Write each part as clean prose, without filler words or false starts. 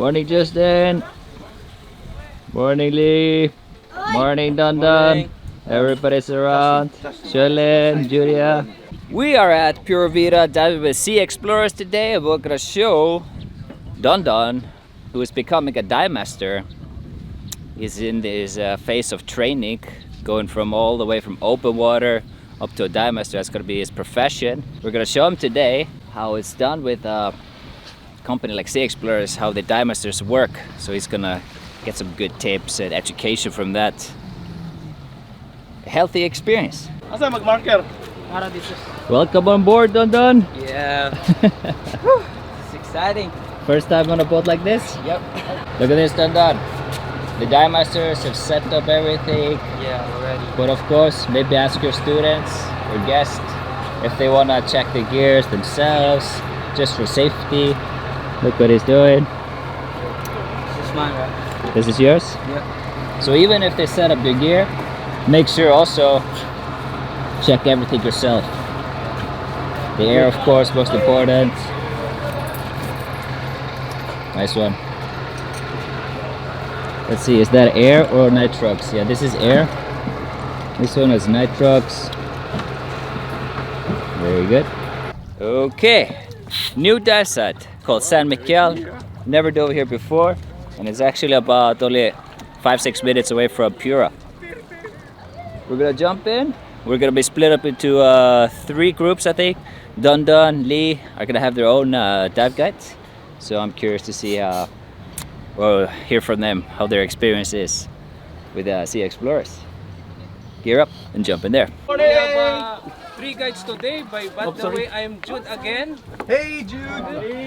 Morning, Justin. Morning, Lee. Morning, Don. Everybody's around. Shirley, Julia. We are at Pura Vida diving with sea explorers today. We're gonna show Don, who is becoming a dive master. He's in this phase of training, going from all the way from open water up to a dive master. That's gonna be his profession. We're gonna show him today how it's done with a company like Sea Explorers, how the dive masters work. So he's gonna get some good tips and education from that. A healthy experience. Asa mag-marker? Welcome on board, Don. Yeah. It's exciting. First time on a boat like this? Yep. Look at this, Don. The dive masters have set up everything. Yeah, already. But of course, maybe ask your students or guests if they want to check the gears themselves, just for safety. Look what he's doing. This is mine, right? This is yours? Yep. So even if they set up your gear, make sure also check everything yourself. The air, of course, most important. Nice one. Let's see, is that air or nitrox? Yeah, this is air. This one is nitrox. Very good. Okay, new dive site called San Miquel. Never dove here before, and it's actually about only 5-6 minutes away from Pura. We're gonna jump in. We're gonna be split up into 3 groups, I think. Don, Lee are gonna have their own dive guides. So I'm curious to see or hear from them how their experience is with Sea Explorers. Gear up and jump in there. We have 3 guides today. By the way, I am Jude again. Hey, Jude!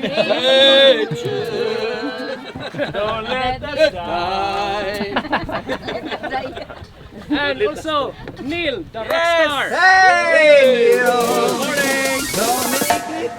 Hey, Jude! Don't let us die! And also, Neil, the rock star! Hey! Good morning! Dominic!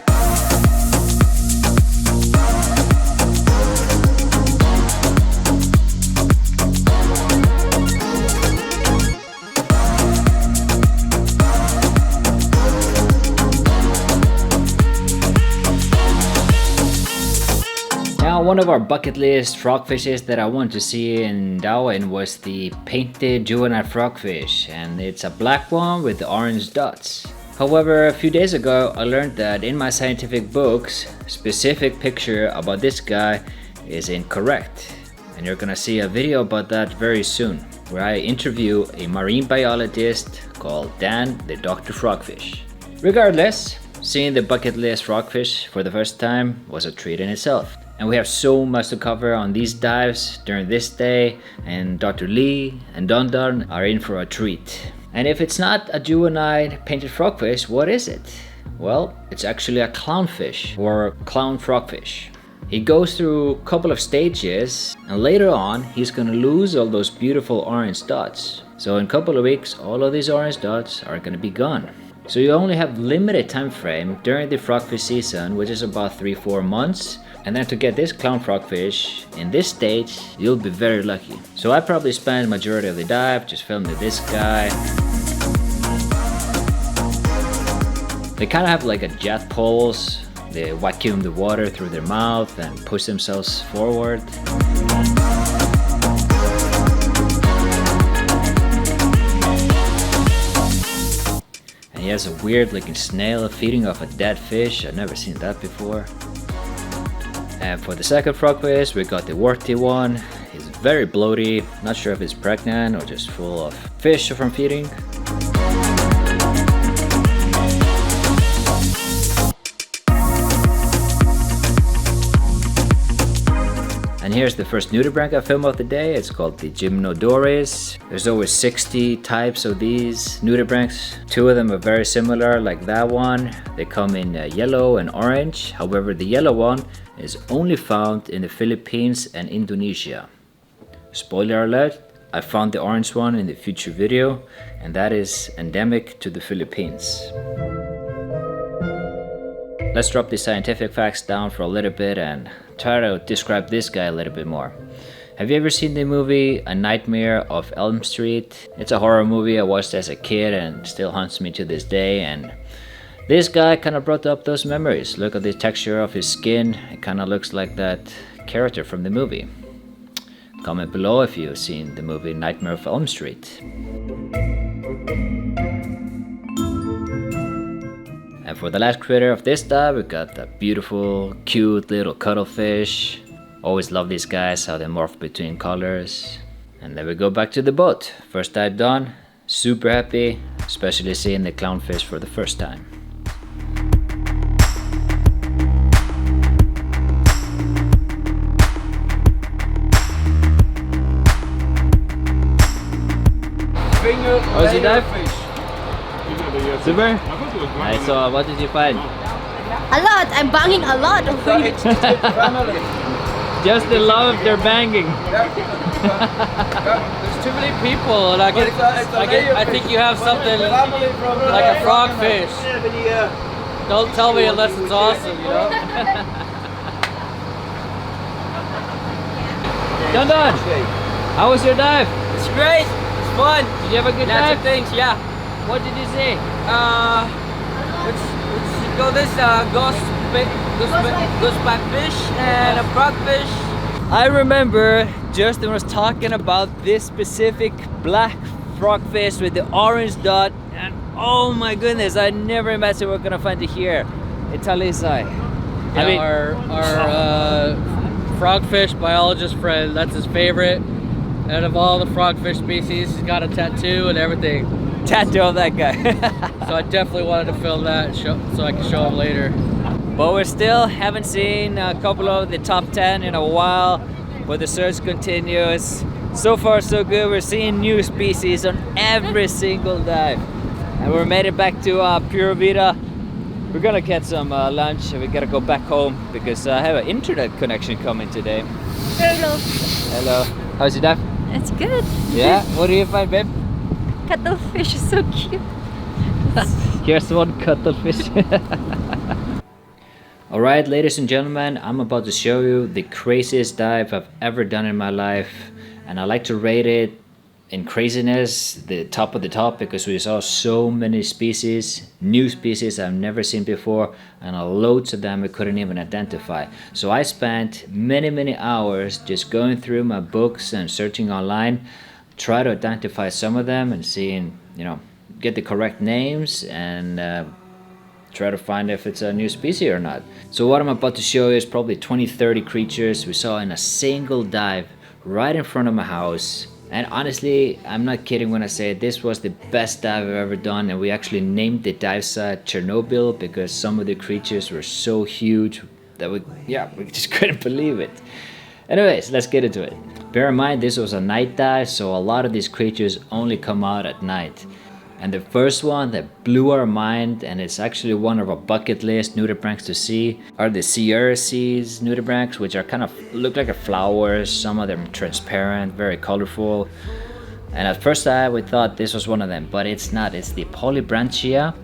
Now, one of our bucket list frogfishes that I wanted to see in Dauin was the painted juvenile frogfish, and it's a black one with the orange dots. However, a few days ago I learned that in my scientific books, specific picture about this guy is incorrect. And you're gonna see a video about that very soon, where I interview a marine biologist called Dan the Dr. Frogfish. Regardless, seeing the bucket list frogfish for the first time was a treat in itself. And we have so much to cover on these dives during this day, and Dr. Lee and Don are in for a treat. And if it's not a juvenile painted frogfish, what is it? Well, it's actually a clownfish or clown frogfish. He goes through a couple of stages, and later on he's gonna lose all those beautiful orange dots. So in a couple of weeks, all of these orange dots are gonna be gone. So you only have limited time frame during the frogfish season, which is about 3-4 months. And then to get this clown frogfish in this stage, you'll be very lucky. So I probably spent majority of the dive just filming this guy. They kind of have like a jet pulse. They vacuum the water through their mouth and push themselves forward. And he has a weird looking snail feeding off a dead fish. I've never seen that before. And for the second frogfish, we got the warty one. He's very bloaty, not sure if he's pregnant or just full of fish from feeding. And here's the first nudibranch I filmed of the day. It's called the Gymnodores. There's over 60 types of these nudibranchs. 2 of them are very similar, like that one. They come in yellow and orange. However, the yellow one is only found in the Philippines and Indonesia. Spoiler alert, I found the orange one in the future video, and that is endemic to the Philippines. Let's drop the scientific facts down for a little bit and try to describe this guy a little bit more. Have you ever seen the movie A Nightmare of Elm Street? It's a horror movie I watched as a kid and still haunts me to this day, and this guy kind of brought up those memories. Look at the texture of his skin. It kind of looks like that character from the movie. Comment below if you've seen the movie Nightmare of Elm Street. And for the last critter of this dive, we got the beautiful, cute little cuttlefish. Always love these guys, how they morph between colors. And then we go back to the boat. First dive done, super happy, especially seeing the clownfish for the first time. How's your dive? Super? Nice, so what did you find? A lot. I'm banging a lot over here. Just the love of their banging. There's too many people, and I think you have something like a frogfish. Don't tell me unless it's awesome, you know? Done. How was your dive? It's great. It's fun. Did you have a good Lots dive? of things, yeah. What did you see? Let's go this gooseback fish and a frogfish. I remember Justin was talking about this specific black frogfish with the orange dot, and oh my goodness, I never imagined we were gonna find it here in Talisay. Yeah, I mean, our frogfish biologist friend, that's his favorite. Out of all the frogfish species, he's got a tattoo and everything. tattoo of that guy. So I definitely wanted to film that so I can show him later. But we still haven't seen a couple of the top 10 in a while, but the search continues. So far so good, we're seeing new species on every single dive. And we're made it back to Pura Vida. We're gonna get some lunch and we gotta go back home because I have an internet connection coming today. Hello. Hello. How's your dive? It's good. Yeah? What do you find, babe? Cuttlefish is so cute. Here's one cuttlefish. Alright, ladies and gentlemen, I'm about to show you the craziest dive I've ever done in my life, and I like to rate it in craziness, the top of the top, because we saw so many species, new species I've never seen before, and loads of them we couldn't even identify. So I spent many hours just going through my books and searching online, try to identify some of them and seeing, you know, get the correct names and try to find if it's a new species or not. So what I'm about to show you is probably 20-30 creatures we saw in a single dive right in front of my house. And honestly, I'm not kidding when I say this was the best dive I've ever done, and we actually named the dive site Chernobyl because some of the creatures were so huge that we just couldn't believe it. Anyways, let's get into it. Bear in mind this was a night dive, so a lot of these creatures only come out at night. And the first one that blew our mind, and it's actually one of our bucket list nudibranchs to see, are the CRC's nudibranchs, which are kind of look like a flower. Some of them transparent, very colorful. And at first sight we thought this was one of them, but it's not. It's the Polybranchia,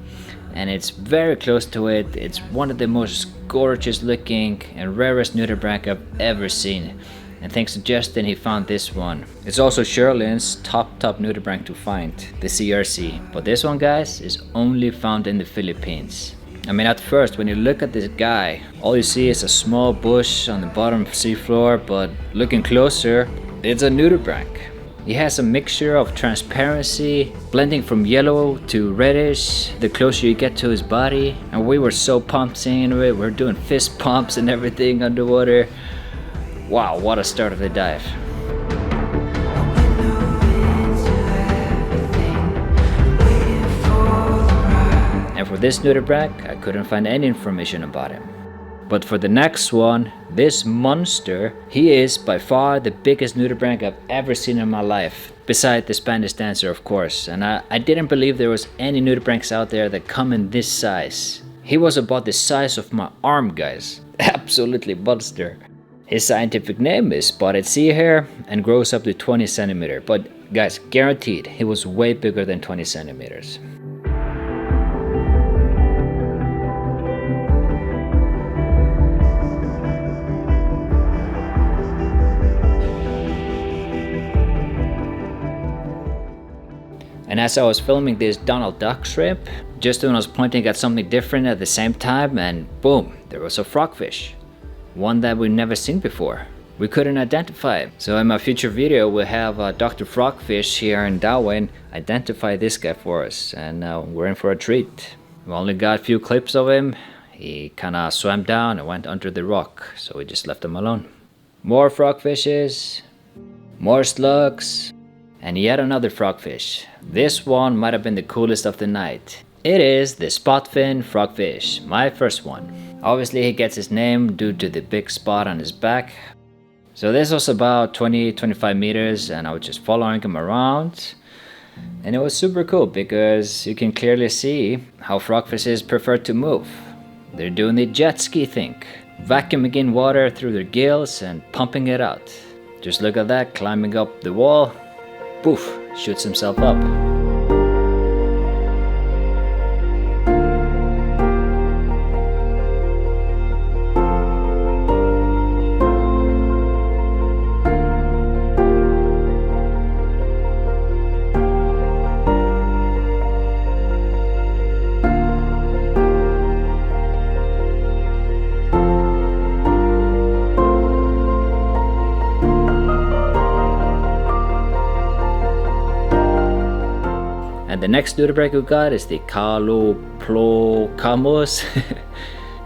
and it's very close to it. It's one of the most gorgeous looking and rarest nudibranch I've ever seen. And thanks to Justin, he found this one. It's also Sherlin's top nudibranch to find, the CRC. But this one, guys, is only found in the Philippines. I mean, at first, when you look at this guy, all you see is a small bush on the bottom seafloor, but looking closer, it's a nudibranch. He has a mixture of transparency, blending from yellow to reddish, the closer you get to his body. And we were so pumped seeing it, we're doing fist pumps and everything underwater. Wow, what a start of the dive. And for this nudibranch, I couldn't find any information about him. But for the next one, this monster, he is by far the biggest nudibranch I've ever seen in my life. Beside the Spanish dancer, of course. And I didn't believe there was any nudibranchs out there that come in this size. He was about the size of my arm, guys. Absolutely monster. His scientific name is spotted sea hare and grows up to 20 centimeters. But guys, guaranteed, he was way bigger than 20 centimeters. And as I was filming this Donald Duck shrimp, Justin was pointing at something different at the same time, and boom, there was a frogfish. one that we've never seen before. We couldn't identify it. So in my future video, we'll have Dr. FrogFish here in Dauin identify this guy for us, and we're in for a treat. We only got a few clips of him. He kinda swam down and went under the rock, so we just left him alone. More frogfishes, more slugs, and yet another frogfish. This one might have been the coolest of the night. It is the spotfin frogfish, my first one. Obviously he gets his name due to the big spot on his back. So this was about 20-25 meters, and I was just following him around. And it was super cool because you can clearly see how frogfishes prefer to move. They're doing the jet ski thing, vacuuming in water through their gills and pumping it out. Just look at that, climbing up the wall, poof, shoots himself up. And the next nudibranch we got is the Caloplocamus,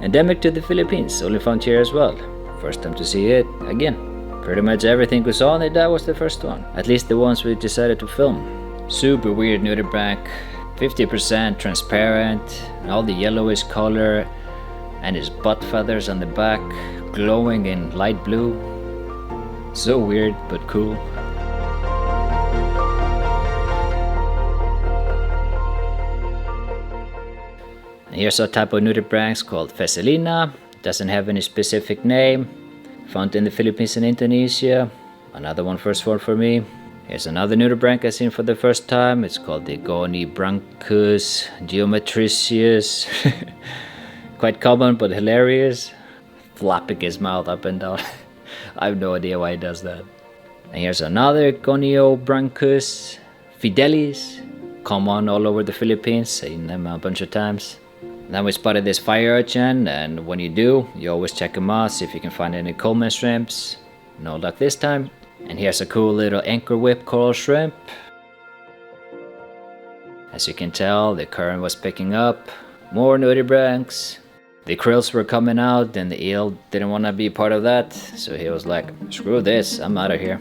endemic to the Philippines, only found here as well. First time to see it again. Pretty much everything we saw on it, that was the first one. At least the ones we decided to film. Super weird nudibranch, 50% transparent, and all the yellowish color, and his butt feathers on the back glowing in light blue. So weird but cool. Here's a type of nudibranch called Phecelina. Doesn't have any specific name. Found in the Philippines and Indonesia. Another one, first one for me. Here's another nudibranch I seen for the first time. It's called the Gonibranchus geometricius. Quite common but hilarious. Flapping his mouth up and down. I have no idea why he does that. And here's another Goniobranchus fidelis. Common all over the Philippines. Seen them a bunch of times. Then we spotted this fire urchin, and when you do, you always check them out, see if you can find any Coleman shrimps. No luck this time. And here's a cool little anchor whip coral shrimp. As you can tell, the current was picking up. More nudibranchs. The krills were coming out, and the eel didn't want to be part of that, so he was like, screw this, I'm out of here.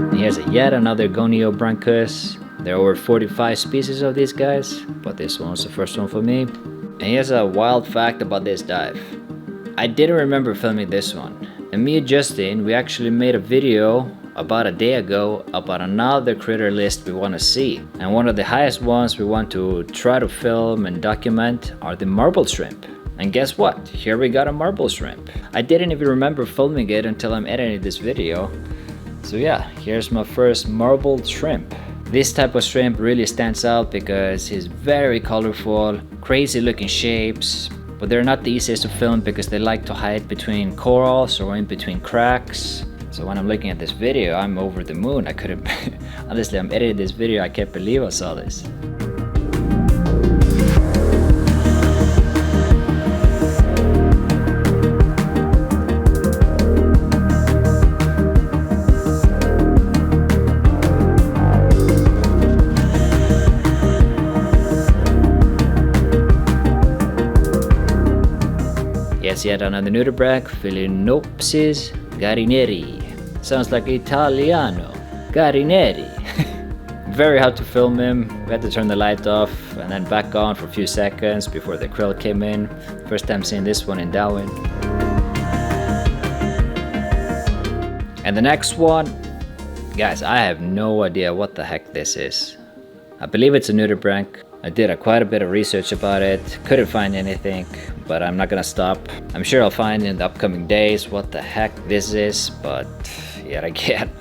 And here's yet another Goniobranchus. There are over 45 species of these guys, but this one was the first one for me. And here's a wild fact about this dive. I didn't remember filming this one. And me and Justin, we actually made a video about a day ago about another critter list we want to see. And one of the highest ones we want to try to film and document are the marble shrimp. And guess what? Here we got a marble shrimp. I didn't even remember filming it until I'm editing this video. So yeah, here's my first marbled shrimp. This type of shrimp really stands out because he's very colorful, crazy looking shapes, but they're not the easiest to film because they like to hide between corals or in between cracks. So when I'm looking at this video, I'm over the moon. I couldn't, honestly, I'm editing this video, I can't believe I saw this. Yes, yet another nudibranch, Phalaenopsis garineri. Sounds like Italiano. Garineri. Very hard to film him. We had to turn the light off and then back on for a few seconds before the krill came in. First time seeing this one in Dauin. And the next one, guys, I have no idea what the heck this is. I believe it's a nudibranch. I did quite a bit of research about it, couldn't find anything, but I'm not gonna stop. I'm sure I'll find in the upcoming days what the heck this is, but yet again,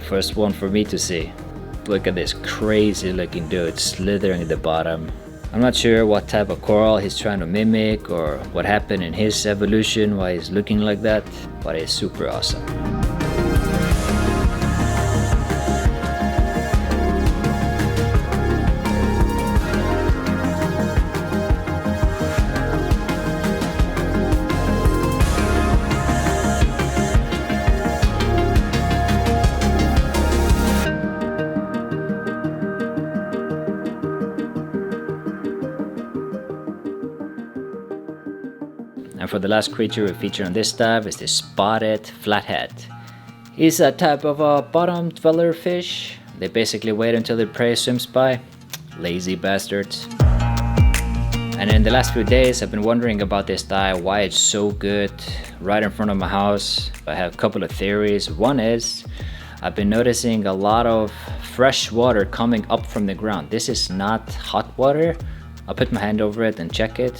first one for me to see. Look at this crazy looking dude slithering at the bottom. I'm not sure what type of coral he's trying to mimic or what happened in his evolution, why he's looking like that, but it's super awesome. And for the last creature we feature on this dive is the spotted flathead. He's a type of a bottom dweller fish. They basically wait until the prey swims by. Lazy bastards. And in the last few days I've been wondering about this dive, why it's so good right in front of my house. I have a couple of theories. One is I've been noticing a lot of fresh water coming up from the ground. This is not hot water. I'll put my hand over it and check it.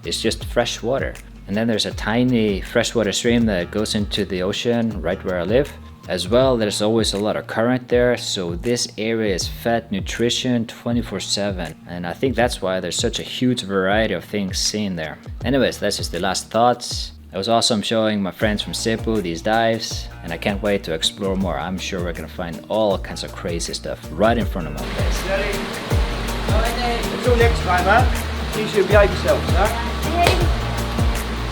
It's just fresh water. And then there's a tiny freshwater stream that goes into the ocean right where I live. As well, there's always a lot of current there, so this area is fed nutrition 24/7. And I think that's why there's such a huge variety of things seen there. Anyways, that's just the last thoughts. It was awesome showing my friends from Cebu these dives, and I can't wait to explore more. I'm sure we're gonna find all kinds of crazy stuff right in front of my face. Until next time, huh? You should behave yourselves, huh?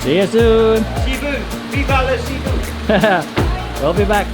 See you soon! Cebu! Viva la Cebu! We'll be back.